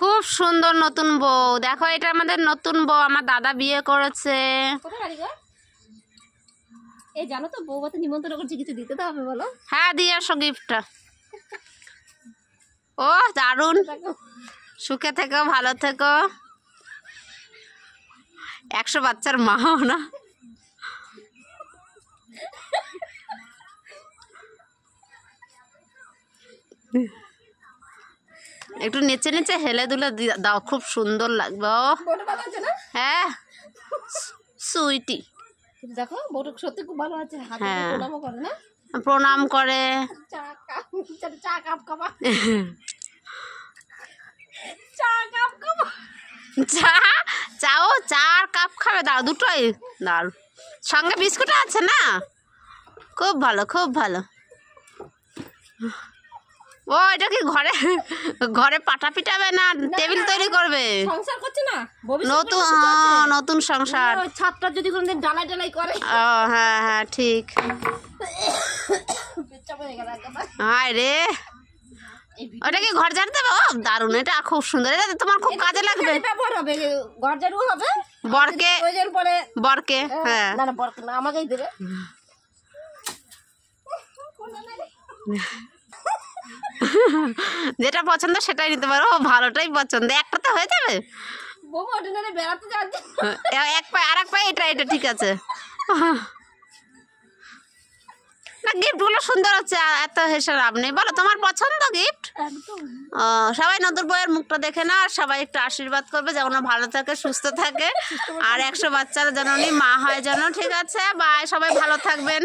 খুব সুন্দর নতুন বউ। দেখো এটা আমাদের নতুন বউ, আমার দাদা বিয়ে করেছে। এই জানো তো বউভাতে নিমন্ত্রণ করছি, কিছু দিতে তো হবে বলো। হ্যাঁ দিয়ে আসো গিফটটা। ও দারুণ, সুখে থেকো, ভালো থেকো। 100 বাচ্চার মাও না। একটু নিচে নিচে হেলে দুলে দাও, খুব সুন্দর লাগবে। ও হ্যাঁ সুইটি, দেখো বউটা সত্যি খুব ভালো আছে। হ্যাঁ প্রণামও করে না, প্রণাম করে। চা কাপ খাবা, চা চাও, চা আর কাপ খাবে? দাঁড়ো দুটোই দাঁড়ো, সঙ্গে বিস্কুট আছে না? খুব ভালো খুব ভালো। ও এটা কি ঘরে ঘরে পাটা পিটাবে না টেবিল তৈরি করবে? সংসার করছে না, নতুন নতুন সংসার। ছাদটা যদি কোনদিন ডালাই ডালাই করে। ও হ্যাঁ হ্যাঁ ঠিক। হায় রে, ওটা কি ঘর ঝাড় দেবে? ও দারুণ, এটা খুব সুন্দর, এটা তোমার খুব কাজে লাগবে। ব্যবহার হবে, ঘর ঝাড়ু হবে, বরকে প্রয়োজন পড়ে বরকে হ্যাঁ না না বরকে না, আমাকেই দেবে। যেটা পছন্দ সেটাই নিতে পারো। ও ভালোটাই পছন্দ, একটা তো হয়ে যাবে। বৌমা অর্ডিনারি বেড়াতে যাচ্ছে, এক পায়ে আর এক পায়ে, এটা এটা ঠিক আছে না। গিফটগুলো সুন্দর হচ্ছে, এত হেসে লাভ নেই। বলো তোমার পছন্দ গিফট? সবাই নতুন বইয়ের মুখটা দেখে না, আর সবাই একটু আশীর্বাদ করবে যেন ভালো থাকে, সুস্থ থাকে, আর 100 বাচ্চারা যেন মা হয় যেন। ঠিক আছে, বাই, সবাই ভালো থাকবেন।